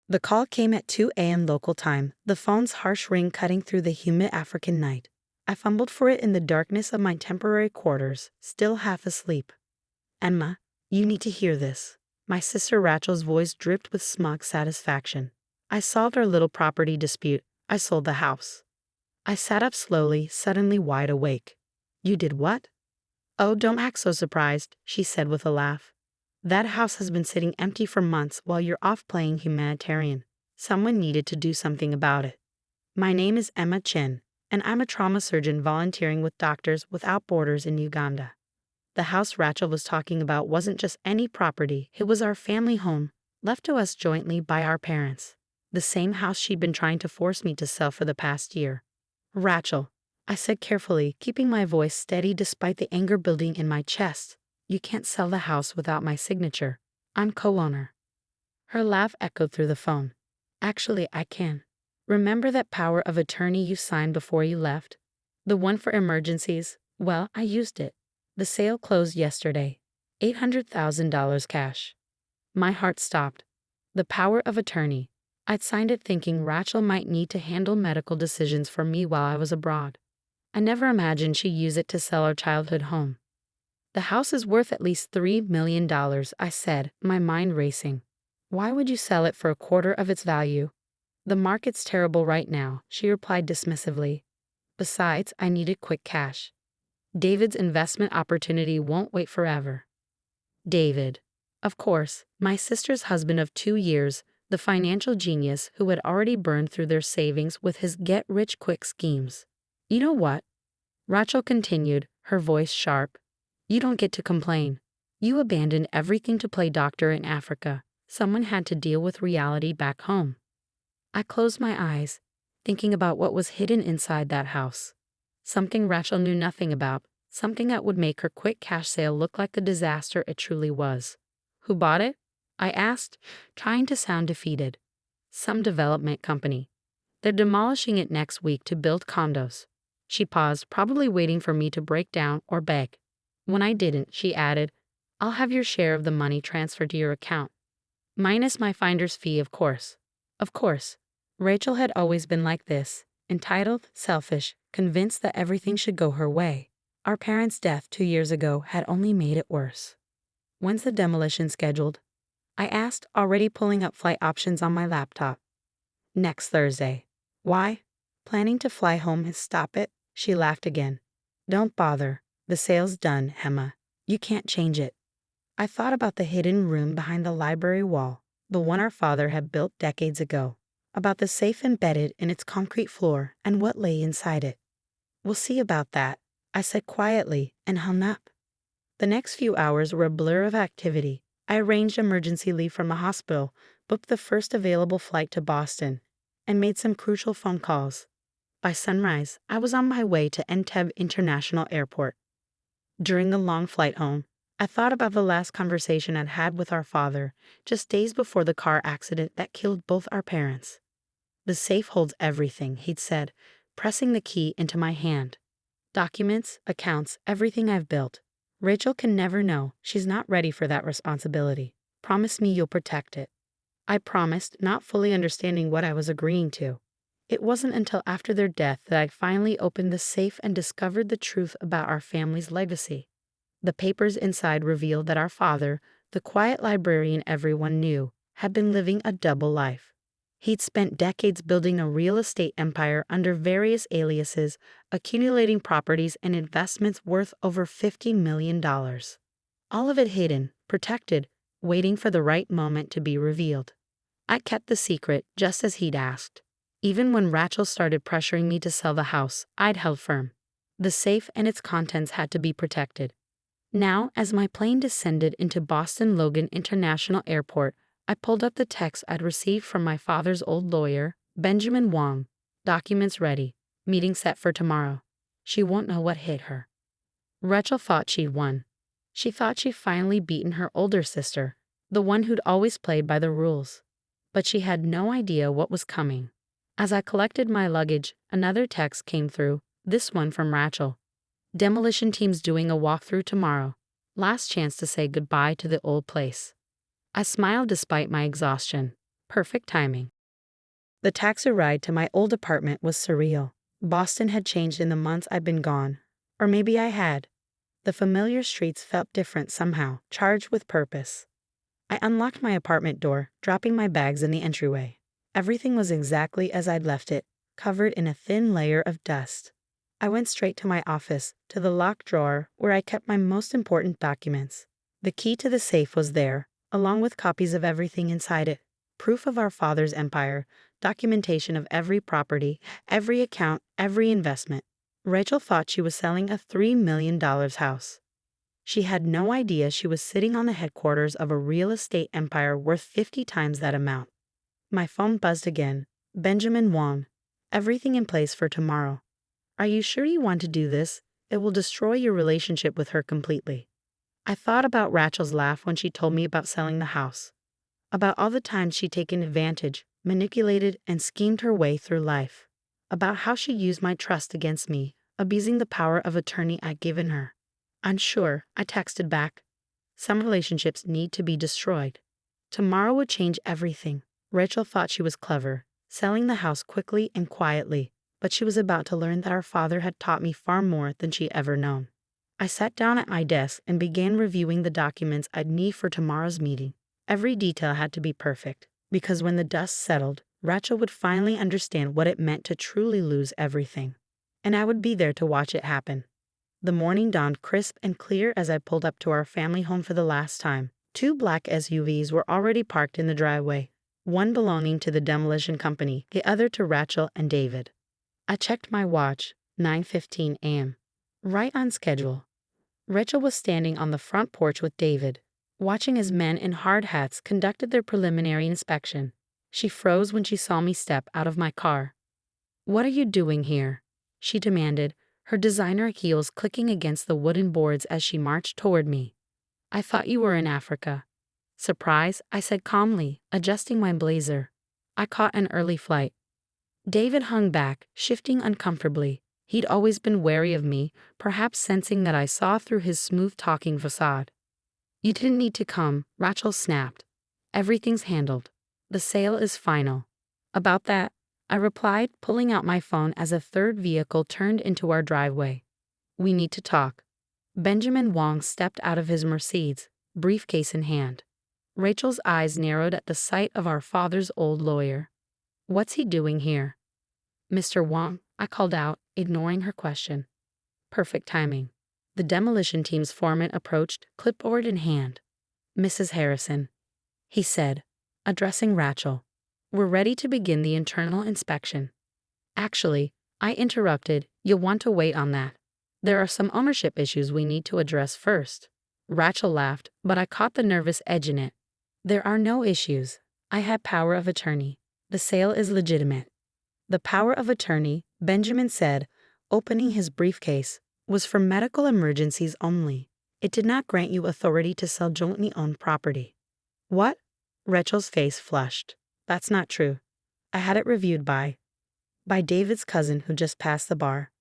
The call came at 2 a.m. local time, the phone's harsh ring cutting through the humid African night. I fumbled for it in the darkness of my temporary quarters, still half asleep. Emma, you need to hear this. My sister Rachel's voice dripped with smug satisfaction. I solved our little property dispute. I sold the house. I sat up slowly, suddenly wide awake. You did what? Oh, don't act so surprised, she said with a laugh. That house has been sitting empty for months while you're off playing humanitarian. Someone needed to do something about it. My name is Emma Chin, and I'm a trauma surgeon volunteering with Doctors Without Borders in Uganda. The house Rachel was talking about wasn't just any property, it was our family home, left to us jointly by our parents. The same house she'd been trying to force me to sell for the past year. Rachel, I said carefully, keeping my voice steady despite the anger building in my chest. You can't sell the house without my signature. I'm co-owner. Her laugh echoed through the phone. Actually, I can. Remember that power of attorney you signed before you left? The one for emergencies? Well, I used it. The sale closed yesterday. $800,000 cash. My heart stopped. The power of attorney. I'd signed it thinking Rachel might need to handle medical decisions for me while I was abroad. I never imagined she'd use it to sell our childhood home. The house is worth at least $3 million, I said, my mind racing. Why would you sell it for a quarter of its value? The market's terrible right now, she replied dismissively. Besides, I needed quick cash. David's investment opportunity won't wait forever. David. Of course, my sister's husband of 2 years, the financial genius who had already burned through their savings with his get-rich-quick schemes. You know what? Rachel continued, her voice sharp. You don't get to complain. You abandoned everything to play doctor in Africa. Someone had to deal with reality back home. I closed my eyes, thinking about what was hidden inside that house. Something Rachel knew nothing about, something that would make her quick cash sale look like the disaster it truly was. Who bought it? I asked, trying to sound defeated. Some development company. They're demolishing it next week to build condos. She paused, probably waiting for me to break down or beg. When I didn't, she added, I'll have your share of the money transferred to your account. Minus my finder's fee, of course. Of course. Rachel had always been like this, entitled, selfish, convinced that everything should go her way. Our parents' death 2 years ago had only made it worse. When's the demolition scheduled? I asked, already pulling up flight options on my laptop. Next Thursday. Why? Planning to fly home and stop it? She laughed again. Don't bother. The sale's done, Emma. You can't change it. I thought about the hidden room behind the library wall, the one our father had built decades ago, about the safe embedded in its concrete floor and what lay inside it. We'll see about that, I said quietly and hung up. The next few hours were a blur of activity. I arranged emergency leave from the hospital, booked the first available flight to Boston, and made some crucial phone calls. By sunrise, I was on my way to Entebbe International Airport. During the long flight home, I thought about the last conversation I'd had with our father, just days before the car accident that killed both our parents. The safe holds everything, he'd said, pressing the key into my hand. Documents, accounts, everything I've built. Rachel can never know. She's not ready for that responsibility. Promise me you'll protect it. I promised, not fully understanding what I was agreeing to. It wasn't until after their death that I finally opened the safe and discovered the truth about our family's legacy. The papers inside revealed that our father, the quiet librarian everyone knew, had been living a double life. He'd spent decades building a real estate empire under various aliases, accumulating properties and investments worth over $50 million. All of it hidden, protected, waiting for the right moment to be revealed. I kept the secret, just as he'd asked. Even when Rachel started pressuring me to sell the house, I'd held firm. The safe and its contents had to be protected. Now, as my plane descended into Boston Logan International Airport, I pulled up the text I'd received from my father's old lawyer, Benjamin Wong. Documents ready. Meeting set for tomorrow. She won't know what hit her. Rachel thought she'd won. She thought she'd finally beaten her older sister, the one who'd always played by the rules. But she had no idea what was coming. As I collected my luggage, another text came through, this one from Rachel. Demolition team's doing a walkthrough tomorrow. Last chance to say goodbye to the old place. I smiled despite my exhaustion. Perfect timing. The taxi ride to my old apartment was surreal. Boston had changed in the months I'd been gone. Or maybe I had. The familiar streets felt different somehow, charged with purpose. I unlocked my apartment door, dropping my bags in the entryway. Everything was exactly as I'd left it, covered in a thin layer of dust. I went straight to my office, to the locked drawer where I kept my most important documents. The key to the safe was there, along with copies of everything inside it. Proof of our father's empire, documentation of every property, every account, every investment. Rachel thought she was selling a $3 million house. She had no idea she was sitting on the headquarters of a real estate empire worth 50 times that amount. My phone buzzed again. Benjamin Wong. Everything in place for tomorrow. Are you sure you want to do this? It will destroy your relationship with her completely. I thought about Rachel's laugh when she told me about selling the house. About all the times she'd taken advantage, manipulated, and schemed her way through life. About how she used my trust against me, abusing the power of attorney I'd given her. Unsure, I texted back. Some relationships need to be destroyed. Tomorrow would change everything. Rachel thought she was clever, selling the house quickly and quietly, but she was about to learn that our father had taught me far more than she'd ever known. I sat down at my desk and began reviewing the documents I'd need for tomorrow's meeting. Every detail had to be perfect, because when the dust settled, Rachel would finally understand what it meant to truly lose everything. And I would be there to watch it happen. The morning dawned crisp and clear as I pulled up to our family home for the last time. 2 black SUVs were already parked in the driveway, one belonging to the demolition company, the other to Rachel and David. I checked my watch, 9:15 a.m. Right on schedule. Rachel was standing on the front porch with David, watching as men in hard hats conducted their preliminary inspection. She froze when she saw me step out of my car. "What are you doing here?" she demanded, her designer heels clicking against the wooden boards as she marched toward me. "I thought you were in Africa." "Surprise," I said calmly, adjusting my blazer. "I caught an early flight." David hung back, shifting uncomfortably. He'd always been wary of me, perhaps sensing that I saw through his smooth-talking facade. "You didn't need to come," Rachel snapped. "Everything's handled. The sale is final." "About that," I replied, pulling out my phone as a third vehicle turned into our driveway. "We need to talk." Benjamin Wong stepped out of his Mercedes, briefcase in hand. Rachel's eyes narrowed at the sight of our father's old lawyer. "What's he doing here?" "Mr. Wong," I called out, ignoring her question. Perfect timing. The demolition team's foreman approached, clipboard in hand. "Mrs. Harrison," he said, addressing Rachel. "We're ready to begin the internal inspection." "Actually," I interrupted, "you'll want to wait on that. There are some ownership issues we need to address first." Rachel laughed, but I caught the nervous edge in it. "There are no issues. I have power of attorney. The sale is legitimate." The power of attorney, Benjamin said, opening his briefcase, was for medical emergencies only. It did not grant you authority to sell jointly owned property. "What?" Rachel's face flushed. "That's not true. I had it reviewed by David's cousin who just passed the bar.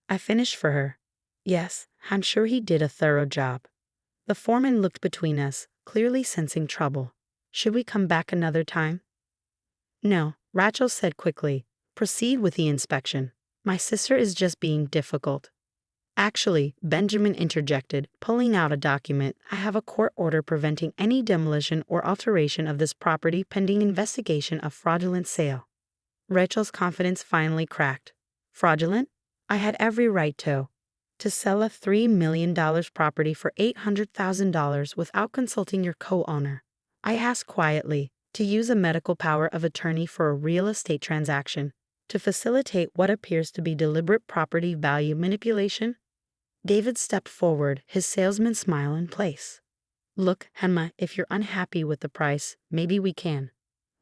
I finished for her. Yes, I'm sure he did a thorough job." The foreman looked between us, clearly sensing trouble. "Should we come back another time?" "No," Rachel said quickly. "Proceed with the inspection. My sister is just being difficult." "Actually," Benjamin interjected, pulling out a document, "I have a court order preventing any demolition or alteration of this property pending investigation of fraudulent sale." Rachel's confidence finally cracked. "Fraudulent? I had every right to sell a $3 million property for $800,000 without consulting your co-owner." I asked quietly, "To use a medical power of attorney for a real estate transaction, to facilitate what appears to be deliberate property value manipulation?" David stepped forward, his salesman smile in place. "Look, Henma, if you're unhappy with the price, maybe we can."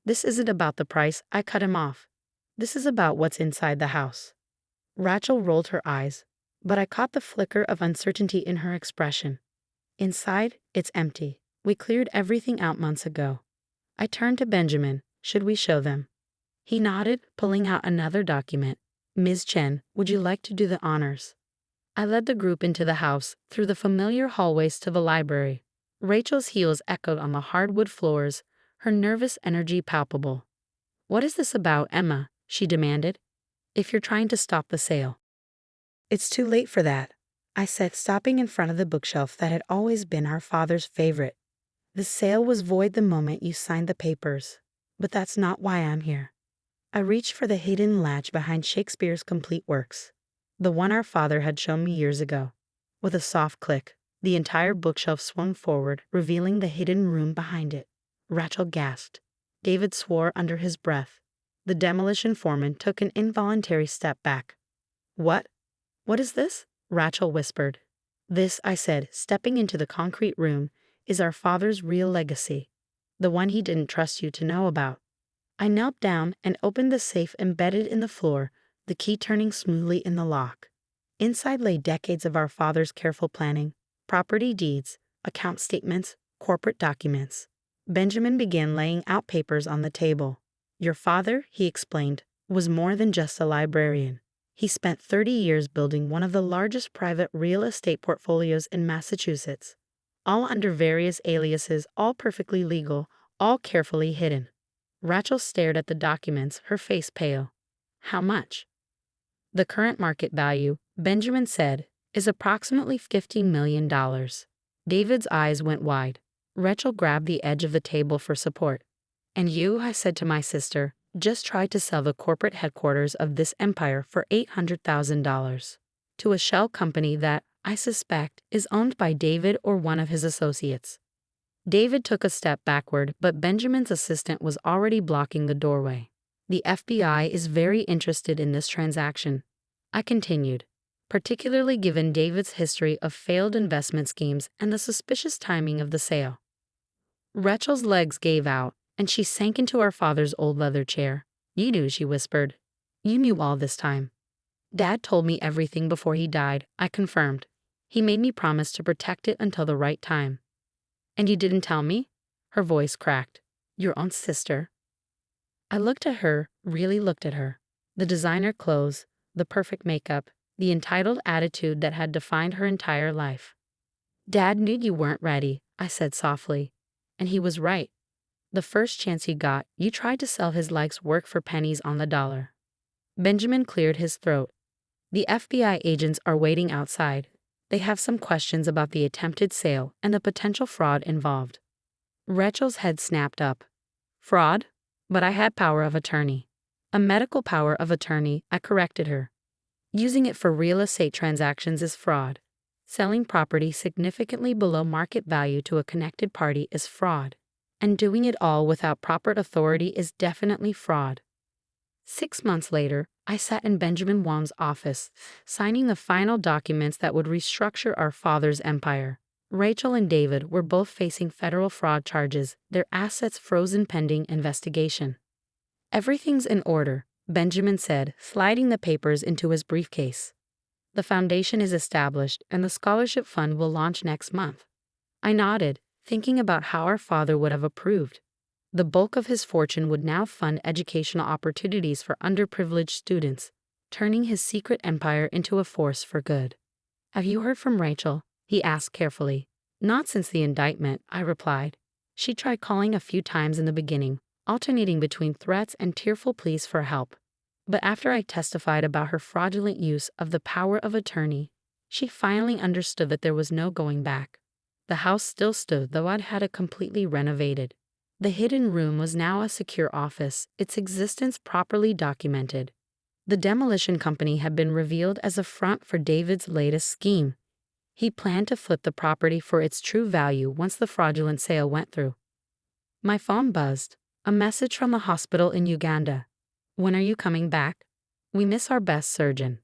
"This isn't about the price," I cut him off. "This is about what's inside the house." Rachel rolled her eyes, but I caught the flicker of uncertainty in her expression. "Inside, it's empty. We cleared everything out months ago." I turned to Benjamin. "Should we show them?" He nodded, pulling out another document. "Ms. Chen, would you like to do the honors?" I led the group into the house, through the familiar hallways to the library. Rachel's heels echoed on the hardwood floors, her nervous energy palpable. "What is this about, Emma?" she demanded. "If you're trying to stop the sale." "It's too late for that," I said, stopping in front of the bookshelf that had always been our father's favorite. "The sale was void the moment you signed the papers. But that's not why I'm here." I reached for the hidden latch behind Shakespeare's complete works, the one our father had shown me years ago. With a soft click, the entire bookshelf swung forward, revealing the hidden room behind it. Rachel gasped. David swore under his breath. The demolition foreman took an involuntary step back. "What? What is this?" Rachel whispered. "This," I said, stepping into the concrete room, "is our father's real legacy. The one he didn't trust you to know about." I knelt down and opened the safe embedded in the floor, the key turning smoothly in the lock. Inside lay decades of our father's careful planning, property deeds, account statements, corporate documents. Benjamin began laying out papers on the table. "Your father," he explained, "was more than just a librarian. He spent 30 years building one of the largest private real estate portfolios in Massachusetts, all under various aliases, all perfectly legal, all carefully hidden." Rachel stared at the documents, her face pale. "How much?" "The current market value," Benjamin said, "is approximately $50 million. David's eyes went wide. Rachel grabbed the edge of the table for support. "And you," I said to my sister, "just tried to sell the corporate headquarters of this empire for $800,000 to a shell company that, I suspect, is owned by David or one of his associates." David took a step backward, but Benjamin's assistant was already blocking the doorway. "The FBI is very interested in this transaction," I continued, "particularly given David's history of failed investment schemes and the suspicious timing of the sale." Rachel's legs gave out, and she sank into our father's old leather chair. "You knew," she whispered. "You knew all this time." "Dad told me everything before he died," I confirmed. "He made me promise to protect it until the right time." "And you didn't tell me?" Her voice cracked. "Your own sister." I looked at her, really looked at her. The designer clothes, the perfect makeup, the entitled attitude that had defined her entire life. "Dad knew you weren't ready," I said softly. "And he was right. The first chance he got, you tried to sell his life's work for pennies on the dollar." Benjamin cleared his throat. "The FBI agents are waiting outside. They have some questions about the attempted sale and the potential fraud involved." Rachel's head snapped up. "Fraud?" "But I had power of attorney." "A medical power of attorney," I corrected her. "Using it for real estate transactions is fraud. Selling property significantly below market value to a connected party is fraud. And doing it all without proper authority is definitely fraud." 6 months later, I sat in Benjamin Wong's office, signing the final documents that would restructure our father's empire. Rachel and David were both facing federal fraud charges, their assets frozen pending investigation. "Everything's in order," Benjamin said, sliding the papers into his briefcase. "The foundation is established, and the scholarship fund will launch next month." I nodded, thinking about how our father would have approved. The bulk of his fortune would now fund educational opportunities for underprivileged students, turning his secret empire into a force for good. "Have you heard from Rachel?" he asked carefully. "Not since the indictment," I replied. "She tried calling a few times in the beginning, alternating between threats and tearful pleas for help. But after I testified about her fraudulent use of the power of attorney, she finally understood that there was no going back." The house still stood, though I'd had it completely renovated. The hidden room was now a secure office, its existence properly documented. The demolition company had been revealed as a front for David's latest scheme. He planned to flip the property for its true value once the fraudulent sale went through. My phone buzzed. A message from the hospital in Uganda. "When are you coming back? We miss our best surgeon."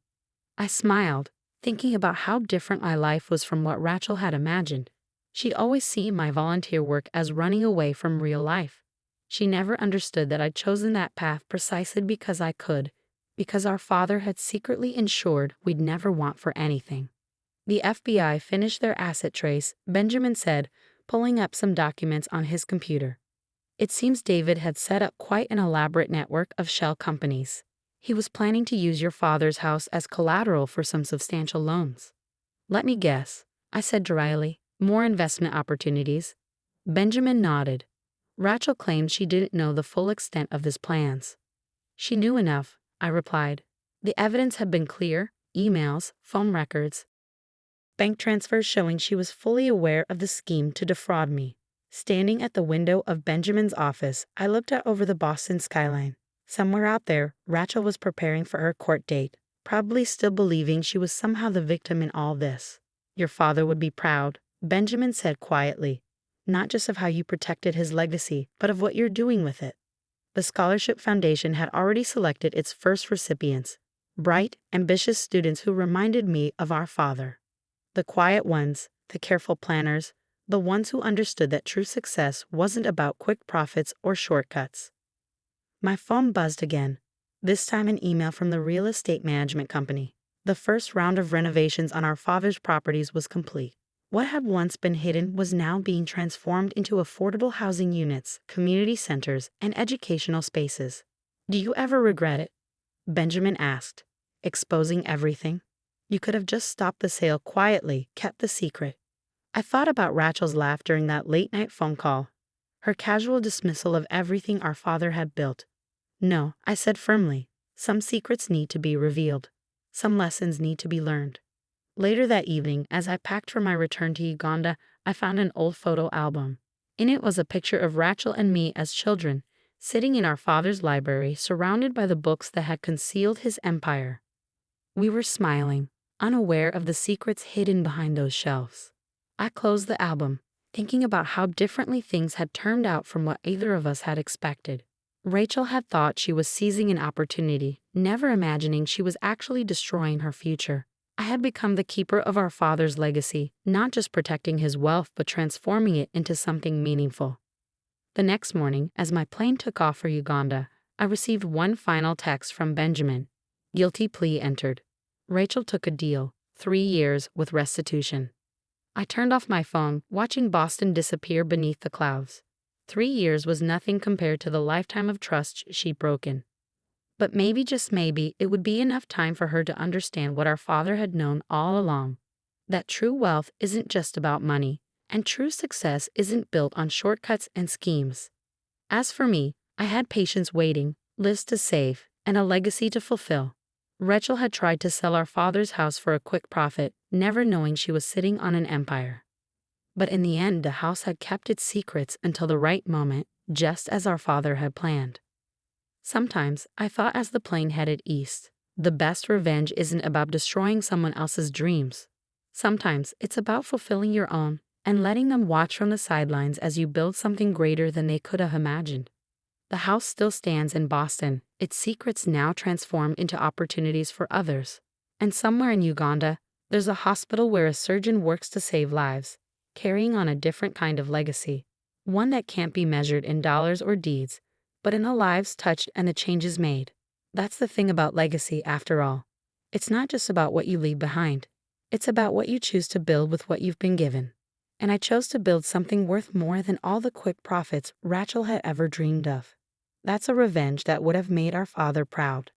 I smiled, thinking about how different my life was from what Rachel had imagined. She'd always seen my volunteer work as running away from real life. She never understood that I'd chosen that path precisely because I could, because our father had secretly ensured we'd never want for anything. "The FBI finished their asset trace," Benjamin said, pulling up some documents on his computer. "It seems David had set up quite an elaborate network of shell companies. He was planning to use your father's house as collateral for some substantial loans." "Let me guess," I said dryly. "More investment opportunities?" Benjamin nodded. Rachel claimed she didn't know the full extent of his plans. She knew enough, I replied. The evidence had been clear: emails, phone records, bank transfers showing she was fully aware of the scheme to defraud me. Standing at the window of Benjamin's office, I looked out over the Boston skyline. Somewhere out there, Rachel was preparing for her court date, probably still believing she was somehow the victim in all this. Your father would be proud, Benjamin said quietly. Not just of how you protected his legacy, but of what you're doing with it. The Scholarship Foundation had already selected its first recipients, bright, ambitious students who reminded me of our father. The quiet ones, the careful planners, the ones who understood that true success wasn't about quick profits or shortcuts. My phone buzzed again, this time an email from the real estate management company. The first round of renovations on our father's properties was complete. What had once been hidden was now being transformed into affordable housing units, community centers, and educational spaces. Do you ever regret it? Benjamin asked, exposing everything. You could have just stopped the sale quietly, kept the secret. I thought about Rachel's laugh during that late-night phone call, her casual dismissal of everything our father had built. No, I said firmly, some secrets need to be revealed. Some lessons need to be learned. Later that evening, as I packed for my return to Uganda, I found an old photo album. In it was a picture of Rachel and me as children, sitting in our father's library, surrounded by the books that had concealed his empire. We were smiling, unaware of the secrets hidden behind those shelves. I closed the album, thinking about how differently things had turned out from what either of us had expected. Rachel had thought she was seizing an opportunity, never imagining she was actually destroying her future. I had become the keeper of our father's legacy, not just protecting his wealth but transforming it into something meaningful. The next morning, as my plane took off for Uganda, I received one final text from Benjamin. Guilty plea entered. Rachel took a deal, 3 years with restitution. I turned off my phone, watching Boston disappear beneath the clouds. 3 years was nothing compared to the lifetime of trust she'd broken. But maybe, just maybe, it would be enough time for her to understand what our father had known all along. That true wealth isn't just about money, and true success isn't built on shortcuts and schemes. As for me, I had patience waiting, lives to save, and a legacy to fulfill. Rachel had tried to sell our father's house for a quick profit, never knowing she was sitting on an empire. But in the end, the house had kept its secrets until the right moment, just as our father had planned. Sometimes, I thought as the plane headed east, the best revenge isn't about destroying someone else's dreams. Sometimes, it's about fulfilling your own and letting them watch from the sidelines as you build something greater than they could have imagined. The house still stands in Boston, its secrets now transformed into opportunities for others. And somewhere in Uganda, there's a hospital where a surgeon works to save lives, carrying on a different kind of legacy, one that can't be measured in dollars or deeds, but in the lives touched and the changes made. That's the thing about legacy, after all. It's not just about what you leave behind. It's about what you choose to build with what you've been given. And I chose to build something worth more than all the quick profits Rachel had ever dreamed of. That's a revenge that would have made our father proud.